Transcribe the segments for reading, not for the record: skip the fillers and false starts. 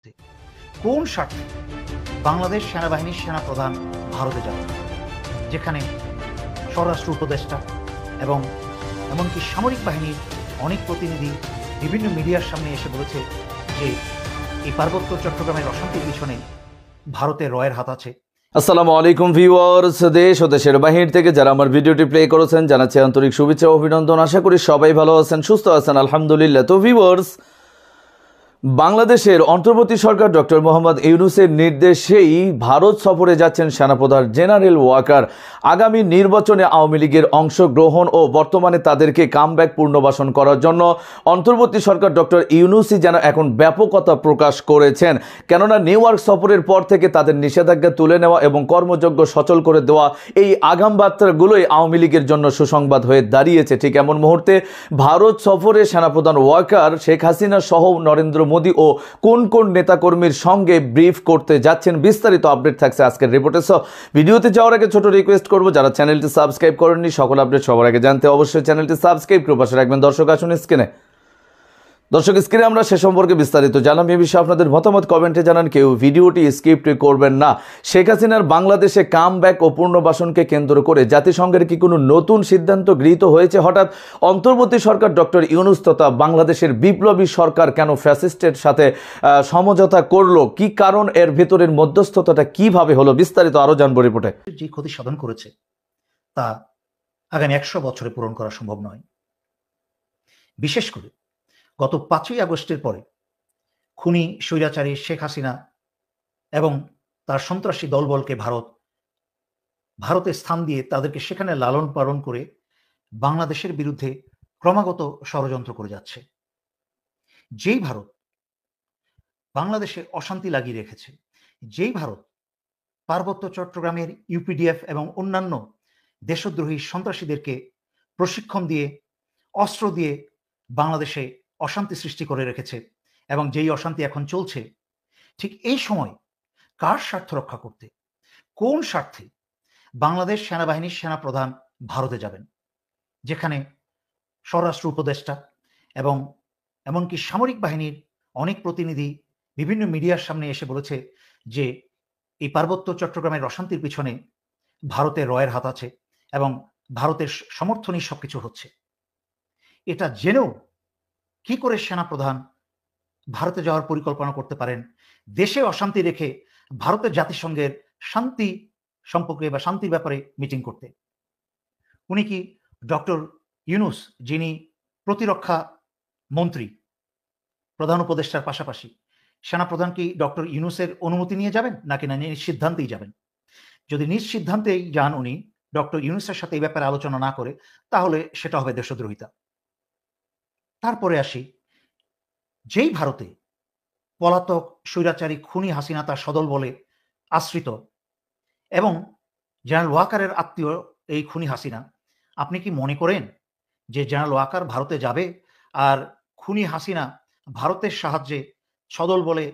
করতে, কোন স্বার্থে বাংলাদেশ সেনাবাহিনীর সেনাপ্রধান ভারতে যাবেন, যেখানে স্বরাষ্ট্র উপদেষ্টা এবং এমনকি সামরিক বাহিনীর অনেক প্রতিনিধি বিভিন্ন মিডিয়ার সামনে এসে বলেছে যে এই পার্বত্য চট্টগ্রামের অশান্তির পিছনে ভারতের রয়ের হাত আছে। আসসালামু আলাইকুম ভিউয়ার্স, দেশ ও দেশের বাহির থেকে যারা আমার ভিডিওটি প্লে করেছেন জানাচ্ছি আন্তরিক শুভেচ্ছা ও অভিনন্দন। আশা করি সবাই ভালো আছেন, সুস্থ আছেন, আলহামদুলিল্লাহ। তো ভিউয়ার্স, বাংলাদেশের অন্তর্বর্তী সরকার ডক্টর মোহাম্মদ ইউনূসের নির্দেশেই ভারত সফরে যাচ্ছেন সেনাপ্রধান জেনারেল ওয়াকার। আগামী নির্বাচনে আওয়ামী লীগের অংশগ্রহণ ও বর্তমানে তাদেরকে কামব্যাক পুনর্বাসন করার জন্য অন্তর্বর্তী সরকার ডক্টর ইউনূসই যেন এখন ব্যাপকতা প্রকাশ করেছেন। কেননা নিউ ইয়র্ক সফরের পর থেকে তাদের নিষেধাজ্ঞা তুলে নেওয়া এবং কর্মযোগ্য সচল করে দেওয়া, এই আগাম বার্তাগুলোই আওয়ামী লীগের জন্য সুসংবাদ হয়ে দাঁড়িয়েছে। ঠিক এমন মুহূর্তে ভারত সফরে সেনাপ্রধান ওয়াকার শেখ হাসিনা সহ নরেন্দ্র মোদী ও কোন কোন নেতাকর্মীর সঙ্গে ব্রিফ করতে যাচ্ছেন, বিস্তারিত আপডেট থাকছে আজকের রিপোর্টে। সো ভিডিওতে যাওয়ার আগে ছোট রিকোয়েস্ট করবো, যারা চ্যানেলটি সাবস্ক্রাইব করেননি সকল আপডেট সবার আগে জানতে অবশ্যই চ্যানেলটি সাবস্ক্রাইব করে পাশে রাখবেন। দর্শক আসুন স্ক্রিনে আমরা সে সম্পর্কে বিস্তারিত জানাম। এ বিষয়ে আপনাদের মতামত কমেন্টে জানান, কেউ ভিডিওটি স্কিপ করবেন না। শেখ হাসিনার বাংলাদেশে কামব্যাক ও পুনর্বাসনকে কেন্দ্র করে জাতিসংঘের কি কোনো নতুন সিদ্ধান্ত গৃহীত হয়েছে? হঠাৎ অন্তর্বর্তী সরকার ডক্টর ইউনূস তথা বাংলাদেশের বিপ্লবী সরকার কেন ফ্যাসিস্টের সাথে সমঝোতা করলো? কি কারণ, এর ভেতরের মধ্যস্থতাটা কিভাবে হলো? বিস্তারিত আরো জানবো রিপোর্টে। যে ক্ষতি সাধন করেছে তা আগামী 100 বছরে পূরণ করা সম্ভব নয়। বিশেষ করে গত 5ই আগস্টের পরে খুনি স্বৈরাচারী শেখ হাসিনা এবং তার সন্ত্রাসী দলবলকে ভারতে স্থান দিয়ে তাদেরকে সেখানে লালন পালন করে বাংলাদেশের বিরুদ্ধে ক্রমাগত ষড়যন্ত্র করে যাচ্ছে। যেই ভারত বাংলাদেশে অশান্তি লাগিয়ে রেখেছে, যেই ভারত পার্বত্য চট্টগ্রামের ইউপিডিএফ এবং অন্যান্য দেশদ্রোহী সন্ত্রাসীদেরকে প্রশিক্ষণ দিয়ে অস্ত্র দিয়ে বাংলাদেশে অশান্তি সৃষ্টি করে রেখেছে এবং যেই অশান্তি এখন চলছে, ঠিক এই সময় কার স্বার্থ রক্ষা করতে, কোন স্বার্থে বাংলাদেশ সেনাবাহিনীর সেনাপ্রধান ভারতে যাবেন, যেখানে স্বরাষ্ট্র উপদেষ্টা এবং এমনকি সামরিক বাহিনীর অনেক প্রতিনিধি বিভিন্ন মিডিয়ার সামনে এসে বলেছে যে এই পার্বত্য চট্টগ্রামের অশান্তির পিছনে ভারতের রয়ের হাত আছে এবং ভারতের সমর্থনই সবকিছু হচ্ছে। এটা জেনেও কি করে সেনাপ্রধান ভারতে যাওয়ার পরিকল্পনা করতে পারেন, দেশে অশান্তি রেখে ভারতের জাতিসংঘের শান্তি সম্পর্কে বা শান্তির ব্যাপারে মিটিং করতে? উনি কি ডক্টর ইউনূস, যিনি প্রতিরক্ষা মন্ত্রী, প্রধান উপদেষ্টার পাশাপাশি, সেনাপ্রধান কি ডক্টর ইউনূসের অনুমতি নিয়ে যাবেন নাকি না নিজ সিদ্ধান্তেই যাবেন? যদি নিজ সিদ্ধান্তেই যান উনি, ডক্টর ইউনূসের সাথে এই ব্যাপারে আলোচনা না করে, তাহলে সেটা হবে দেশদ্রোহিতা। তারপরে আসি, যেই ভারতে পলাতক স্বৈরাচারী খুনি হাসিনা তার সদল বলে আশ্রিত এবং জেনারেল ওয়াকারের আত্মীয় এই খুনি হাসিনা, আপনি কি মনে করেন যে জেনারেল ওয়াকার ভারতে যাবে আর খুনি হাসিনা ভারতের সাহায্যে সদল বলে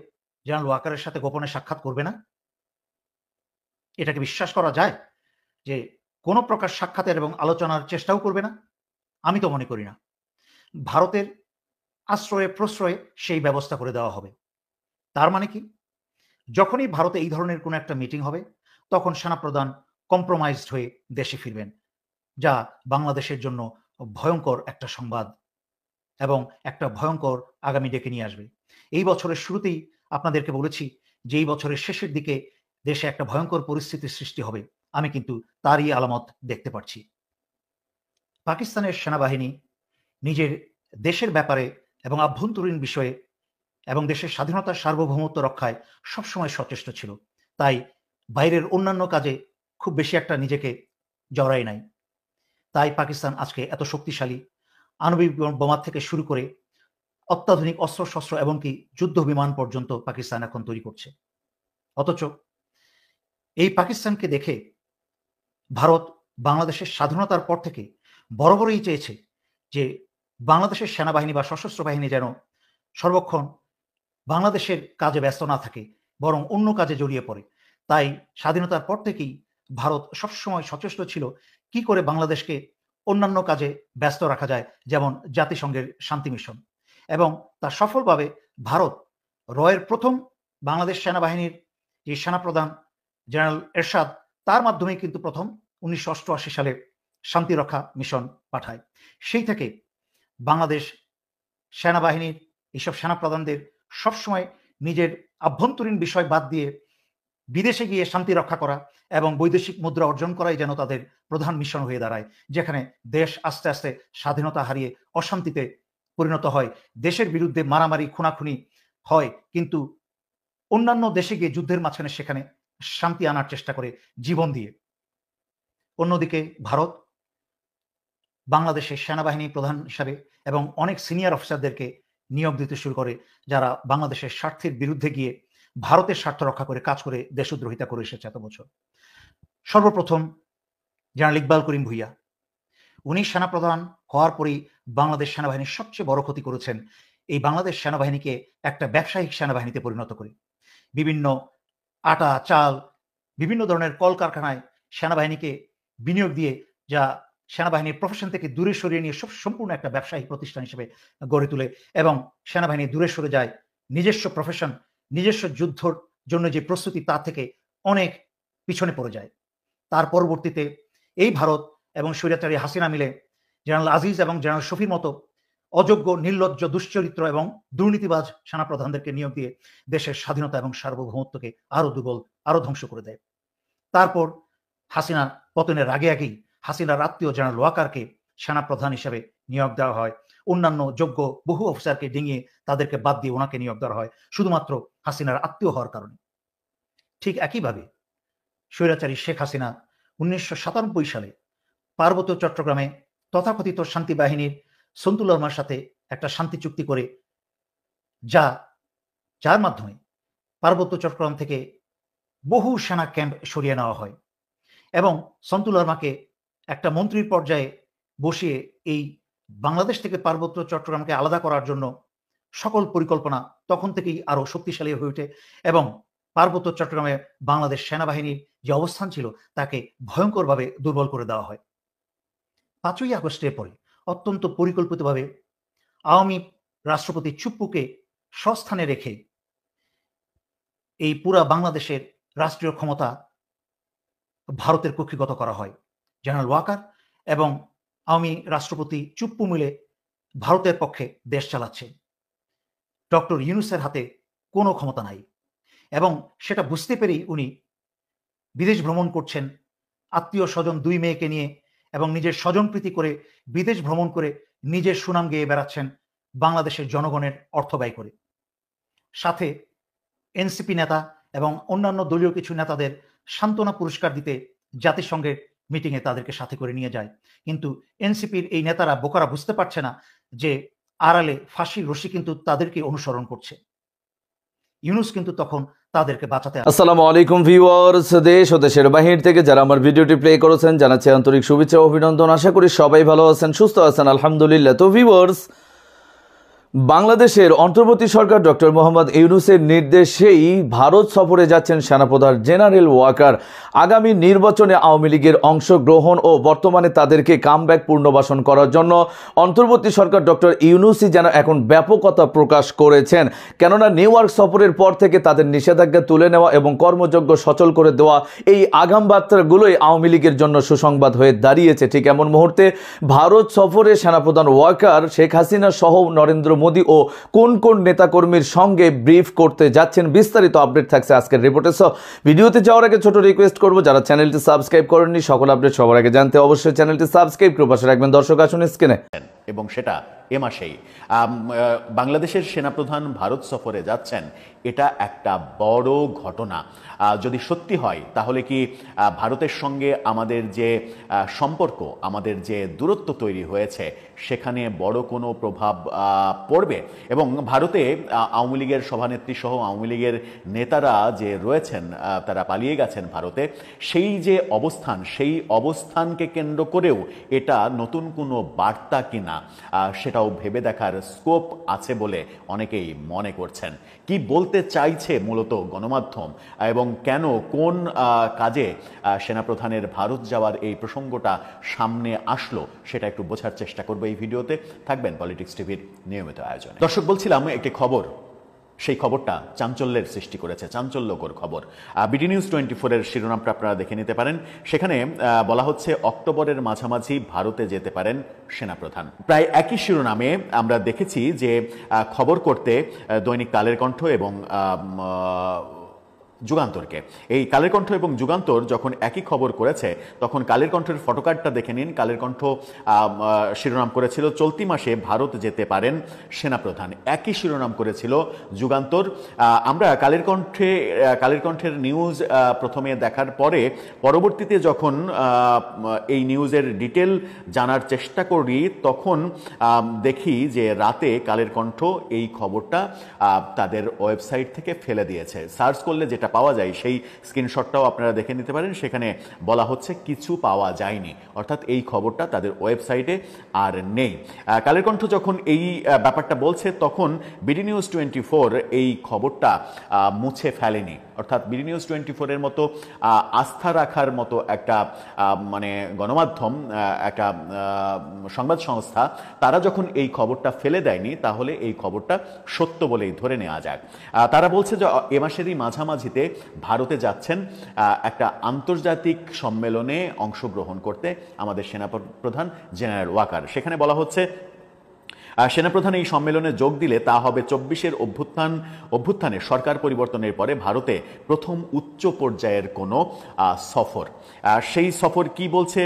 জেনারেল ওয়াকারের সাথে গোপনে সাক্ষাৎ করবে না? এটাকে বিশ্বাস করা যায় যে কোনো প্রকার সাক্ষাতের এবং আলোচনার চেষ্টাও করবে না? আমি তো মনে করি না। ভারতের আশ্রয়ে প্রশ্রয়ে সেই ব্যবস্থা করে দেওয়া হবে। তার মানে কি, যখনই ভারতে এই ধরনের কোনো একটা মিটিং হবে তখন সেনাপ্রধান কম্প্রোমাইজড হয়ে দেশে ফিরবেন, যা বাংলাদেশের জন্য ভয়ঙ্কর একটা সংবাদ এবং একটা ভয়ঙ্কর আগামী ডেকে নিয়ে আসবে। এই বছরের শুরুতেই আপনাদেরকে বলেছি যে এই বছরের শেষের দিকে দেশে একটা ভয়ঙ্কর পরিস্থিতির সৃষ্টি হবে। আমি কিন্তু তারই আলামত দেখতে পাচ্ছি। পাকিস্তানের সেনাবাহিনী নিজের দেশের ব্যাপারে এবং আভ্যন্তরীণ বিষয়ে এবং দেশের স্বাধীনতার সার্বভৌমত্ব রক্ষায় সবসময় সচেষ্ট ছিল, তাই বাইরের অন্যান্য কাজে খুব বেশি একটা নিজেকে জড়ায় নাই। তাই পাকিস্তান আজকে এত শক্তিশালী, আণবিক বোমা থেকে শুরু করে অত্যাধুনিক অস্ত্রশস্ত্র এমনকি যুদ্ধ বিমান পর্যন্ত পাকিস্তান এখন তৈরি করছে। অথচ এই পাকিস্তানকে দেখে ভারত বাংলাদেশের স্বাধীনতার পর থেকে বরাবরই চেয়েছে যে বাংলাদেশের সেনাবাহিনী বা সশস্ত্র বাহিনী যেন সর্বক্ষণ বাংলাদেশের কাজে ব্যস্ত না থাকে, বরং অন্য কাজে জড়িয়ে পড়ে। তাই স্বাধীনতার পর থেকেই ভারত সবসময় সচেষ্ট ছিল কি করে বাংলাদেশকে অন্যান্য কাজে ব্যস্ত রাখা যায়, যেমন জাতিসংঘের শান্তি মিশন। এবং তা সফলভাবে ভারত রয়ের প্রথম বাংলাদেশ সেনাবাহিনীর যে সেনাপ্রধান জেনারেল এরশাদ, তার মাধ্যমে কিন্তু প্রথম 1988 সালে শান্তিরক্ষা মিশন পাঠায়। সেই থেকে বাংলাদেশ সেনাবাহিনীর এইসব সেনাপ্রধানদের সবসময় নিজের আভ্যন্তরীণ বিষয় বাদ দিয়ে বিদেশে গিয়ে শান্তি রক্ষা করা এবং বৈদেশিক মুদ্রা অর্জন করাই যেন তাদের প্রধান মিশন হয়ে দাঁড়ায়, যেখানে দেশ আস্তে আস্তে স্বাধীনতা হারিয়ে অশান্তিতে পরিণত হয়, দেশের বিরুদ্ধে মারামারি খুনাখুনি হয়, কিন্তু অন্যান্য দেশে গিয়ে যুদ্ধের মাঝখানে সেখানে শান্তি আনার চেষ্টা করে জীবন দিয়ে। অন্যদিকে ভারত বাংলাদেশের সেনাবাহিনী প্রধান হিসাবে এবং অনেক সিনিয়র অফিসারদেরকে নিয়োগ দিতে শুরু করে, যারা বাংলাদেশের স্বার্থের বিরুদ্ধে গিয়ে ভারতের স্বার্থ রক্ষা করে কাজ করে দেশদ্রোহিতা করে এসেছে এত বছর। সর্বপ্রথম জেনারেল ইকবাল করিম ভূঁইয়া, উনি সেনাপ্রধান হওয়ার পরেই বাংলাদেশ সেনাবাহিনীর সবচেয়ে বড় ক্ষতি করেছেন এই বাংলাদেশ সেনাবাহিনীকে একটা ব্যবসায়িক সেনাবাহিনীতে পরিণত করে। বিভিন্ন আটা চাল বিভিন্ন ধরনের কলকারখানায় সেনাবাহিনীকে বিনিয়োগ দিয়ে, যা সেনাবাহিনীর প্রফেশন থেকে দূরে সরিয়ে নিয়ে সম্পূর্ণ একটা ব্যবসায়িক প্রতিষ্ঠান হিসেবে গড়ে তোলে এবং সেনাবাহিনী দূরে সরে যায়, নিজস্ব প্রফেশন, নিজস্ব যুদ্ধর জন্য যে প্রস্তুতি তা থেকে অনেক পিছনে পড়ে যায়। তার পরবর্তীতে এই ভারত এবং স্বৈরাচারী হাসিনা মিলে জেনারেল আজিজ এবং জেনারেল শফির মতো অযোগ্য, নির্লজ্জ, দুশ্চরিত্র এবং দুর্নীতিবাজ সেনাপ্রধানদেরকে নিয়োগ দিয়ে দেশের স্বাধীনতা এবং সার্বভৌমত্বকে আরো দুর্বল, আরো ধ্বংস করে দেয়। তারপর হাসিনা পতনের আগেই হাসিনার আত্মীয় জেনারেল ওয়াকারকে সেনাপ্রধান হিসেবে নিয়োগ দেওয়া হয়। অন্যান্য যোগ্য বহু অফিসারকে ডিঙিয়ে তাদেরকে বাদ দিয়ে ওনাকে নিয়োগ দেওয়া হয় শুধুমাত্র হাসিনার আত্মীয় হওয়ার কারণে। ঠিক একইভাবে স্বৈরাচারী শেখ হাসিনা 1997 সালে পার্বত্য চট্টগ্রামে তথাকথিত শান্তি বাহিনীর সন্তুল লারমার সাথে একটা শান্তি চুক্তি করে, যার মাধ্যমে পার্বত্য চট্টগ্রাম থেকে বহু সেনা ক্যাম্প সরিয়ে নেওয়া হয় এবং সন্তুল লারমাকে একটা মন্ত্রীর পর্যায়ে বসিয়ে এই বাংলাদেশ থেকে পার্বত্য চট্টগ্রামকে আলাদা করার জন্য সকল পরিকল্পনা তখন থেকেই আরো শক্তিশালী হয়ে ওঠে এবং পার্বত্য চট্টগ্রামে বাংলাদেশ সেনাবাহিনীর যে অবস্থান ছিল তাকে ভয়ঙ্করভাবে দুর্বল করে দেওয়া হয়। 5ই আগস্টের পরে অত্যন্ত পরিকল্পিতভাবে আওয়ামী রাষ্ট্রপতি চুপ্পুকে স্বস্থানে রেখে এই পুরা বাংলাদেশের রাষ্ট্রীয় ক্ষমতা ভারতের কক্ষিগত করা হয়। জেনারেল ওয়াকার এবং আওয়ামী রাষ্ট্রপতি চুপ্পু মিলে ভারতের পক্ষে দেশ চালাচ্ছে, ডক্টর ইউনূসের হাতে কোনো ক্ষমতা নাই এবং সেটা বুঝতে পেরেই উনি বিদেশ ভ্রমণ করছেন, আত্মীয় স্বজন 2 মেয়েকে নিয়ে এবং নিজের স্বজনপ্রীতি করে বিদেশ ভ্রমণ করে নিজের সুনাম গেয়ে বেড়াচ্ছেন বাংলাদেশের জনগণের অর্থ ব্যয় করে। সাথে এনসিপি নেতা এবং অন্যান্য দলীয় কিছু নেতাদের সান্ত্বনা পুরস্কার দিতে জাতিসংঘের মিটিংয়ে তাদেরকে সাথে করে নিয়ে যায়। কিন্তু এনসিপির এই নেতারা বোকারা বুঝতে পারছে না যে আড়ালে ফাঁসির রশি কিন্তু তাদেরকে অনুসরণ করছে। ইউনূস কিন্তু তখন তাদেরকে বাঁচাতে আসসালামু আলাইকুম ভিউয়ার্স, দেশ ও দেশের বাহির থেকে যারা আমার ভিডিওটি প্লে করেছেন জানাচ্ছি আন্তরিক শুভেচ্ছা ও অভিনন্দন। আশা করি সবাই ভালো আছেন, সুস্থ আছেন, আলহামদুলিল্লাহ। তো ভিউয়ার্স, বাংলাদেশের অন্তর্বর্তী সরকার ডক্টর মোহাম্মদ ইউনূসের নির্দেশেই ভারত সফরে যাচ্ছেন সেনাপ্রধান জেনারেল ওয়াকার। আগামী নির্বাচনে আওয়ামী লীগের অংশগ্রহণ ও বর্তমানে তাদেরকে কামব্যাক পুনর্বাসন করার জন্য অন্তর্বর্তী সরকার ডক্টর ইউনূসই যেন এখন ব্যাপকতা প্রকাশ করেছেন। কেননা নিউ ইয়র্ক সফরের পর থেকে তাদের নিষেধাজ্ঞা তুলে নেওয়া এবং কর্মযোগ্য সচল করে দেওয়া, এই আগাম বার্তাগুলোই আওয়ামী লীগের জন্য সুসংবাদ হয়ে দাঁড়িয়েছে। ঠিক এমন মুহূর্তে ভারত সফরে সেনাপ্রধান ওয়াকার শেখ হাসিনা সহ নরেন্দ্র মোদী ও কোন কোন নেতাকর্মীর সঙ্গে ব্রিফ করতে যাচ্ছেন, বিস্তারিত আপডেট থাকছে আজকের রিপোর্টে। সো ভিডিওতে যাওয়ার আগে ছোট রিকোয়েস্ট করব, যারা চ্যানেলটি সাবস্ক্রাইব করেননি সকল আপডেট সবার আগে জানতে অবশ্যই চ্যানেলটি সাবস্ক্রাইব করে পাশে রাখবেন। দর্শক আসুন স্ক্রিনে। এবং সেটা এ মাসেই বাংলাদেশের সেনাপ্রধান ভারত সফরে যাচ্ছেন, এটা একটা বড় ঘটনা। যদি সত্যি হয় তাহলে কি ভারতের সঙ্গে আমাদের যে সম্পর্ক, আমাদের যে দূরত্ব তৈরি হয়েছে সেখানে বড় কোনো প্রভাব পড়বে? এবং ভারতে আওয়ামী লীগের সভানেত্রী সহ আওয়ামী লীগের নেতারা যে রয়েছেন, তারা পালিয়ে গেছেন ভারতে, সেই যে অবস্থান, সেই অবস্থানকে কেন্দ্র করেও এটা নতুন কোনো বার্তা কিনা সেটাও ভেবে দেখার স্কোপ আছে বলে অনেকেই মনে করছেন। কি বলতে চাইছে মূলত গণমাধ্যম এবং কেন, কোন কাজে সেনাপ্রধানের ভারত যাওয়ার এই প্রসঙ্গটা সামনে আসলো সেটা একটু বোঝার চেষ্টা করবো এই ভিডিওতে। থাকবেন পলিটিক্স টিভির নিয়মিত আয়োজনে। দর্শক, বলছিলাম একটি খবর, সেই খবরটা চাঞ্চল্যের সৃষ্টি করেছে, চাঞ্চল্যকর খবর। বিডি নিউজ 24-এর শিরোনামটা আপনারা দেখে নিতে পারেন। সেখানে বলা হচ্ছে অক্টোবরের মাঝামাঝি ভারতে যেতে পারেন সেনাপ্রধান। প্রায় একই শিরোনামে আমরা দেখেছি যে খবর করতে দৈনিক কালের কণ্ঠ এবং যুগান্তরকে। এই কালের কণ্ঠ এবং যুগান্তর যখন একই খবর করেছে তখন কালের কণ্ঠের ফটোকার্ডটা দেখে নিন। কালের কণ্ঠ শিরোনাম করেছিল চলতি মাসে ভারত যেতে পারেন সেনাপ্রধান। একই শিরোনাম করেছিল যুগান্তর। আমরা কালের কণ্ঠের নিউজ প্রথমে দেখার পরে পরবর্তীতে যখন এই নিউজের ডিটেল জানার চেষ্টা করি তখন দেখি যে রাতে কালের কণ্ঠ এই খবরটা তাদের ওয়েবসাইট থেকে ফেলে দিয়েছে। সার্চ করলে যেটা পাওয়া যায় সেই স্ক্রিনশটটাও আপনারা দেখে নিতে পারেন। সেখানে বলা হচ্ছে কিছু পাওয়া যায়নি, অর্থাৎ এই খবরটা তাদের ওয়েবসাইটে আর নেই। কালের কণ্ঠ যখন এই ব্যাপারটা বলছে তখন বিডি নিউজ 24 এই খবরটা মুছে ফেলেনি। অর্থাৎ বিডি নিউজ 24-এর মতো আস্থা রাখার মতো একটা মানে গণমাধ্যম, একটা সংবাদ সংস্থা, তারা যখন এই খবরটা ফেলে দেয়নি তাহলে এই খবরটা সত্য বলেই ধরে নেওয়া যায়। তারা বলছে যে এ মাসেরই মাঝামাঝিতে ভারতে যাচ্ছেন একটা আন্তর্জাতিক সম্মেলনে অংশগ্রহণ করতে আমাদের সেনাপ্রধান জেনারেল ওয়াকার। সেখানে বলা হচ্ছে সেনাপ্রধান এই সম্মেলনে যোগ দিলে তা হবে 24-এর অভ্যুত্থানে সরকার পরিবর্তনের পরে ভারতে প্রথম উচ্চ পর্যায়ের কোনো সফর। সেই সফর কি বলছে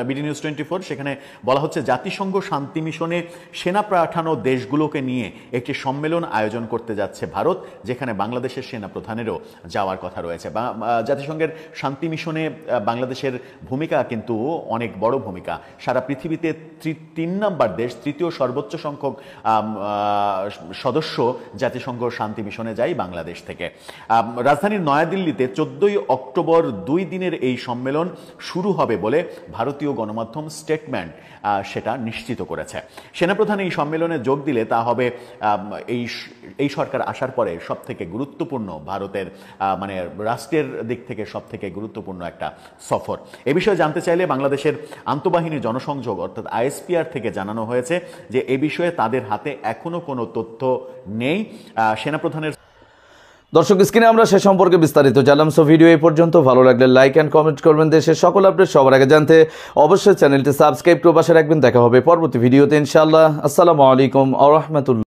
বিডি নিউজ 24? সেখানে বলা হচ্ছে জাতিসংঘ শান্তি মিশনে সেনা পাঠানো দেশগুলোকে নিয়ে একটি সম্মেলন আয়োজন করতে যাচ্ছে ভারত, যেখানে বাংলাদেশের সেনা প্রধানেরও যাওয়ার কথা রয়েছে। জাতিসংঘের শান্তি মিশনে বাংলাদেশের ভূমিকা কিন্তু অনেক বড় ভূমিকা। সারা পৃথিবীতে 3 নম্বর দেশ, তৃতীয় সর্বোচ্চ সংখ্যক সদস্য জাতিসংঘ শান্তি মিশনে যায় বাংলাদেশ থেকে। রাজধানীর নয়াদিল্লিতে 14ই অক্টোবর 2 দিনের এই সম্মেলন শুরু হবে বলে ভারতীয় গণমাধ্যম স্টেটমেন্ট সেটা নিশ্চিত করেছে। সেনাপ্রধান এই সম্মেলনে যোগ দিলে তা হবে এই সরকার আসার পরে সব থেকে গুরুত্বপূর্ণ, ভারতের মানে রাষ্ট্রের দিক থেকে সব থেকে গুরুত্বপূর্ণ একটা সফর। এ বিষয়ে জানতে চাইলে বাংলাদেশের আন্তঃবাহিনী জনসংযোগ অর্থাৎ আইএসপিআর থেকে জানানো হয়েছে যে এ বিষয়ে তাদের হাতে এখনো কোনো তথ্য নেই। সেনাপ্রধানের দর্শক, স্ক্রিনে আমরা সে সম্পর্কে বিস্তারিত জানলাম। সো ভিডিও এই পর্যন্ত। ভালো লাগলে লাইক অ্যান্ড কমেন্ট করবেন। দেশের সকল আপডেট সবার আগে জানতে অবশ্যই চ্যানেলটি সাবস্ক্রাইব করে পাশে রাখবেন। দেখা হবে পরবর্তী ভিডিওতে ইনশাআল্লাহ। আসসালামু আলাইকুম ওয়া রাহমাতুল্লাহ।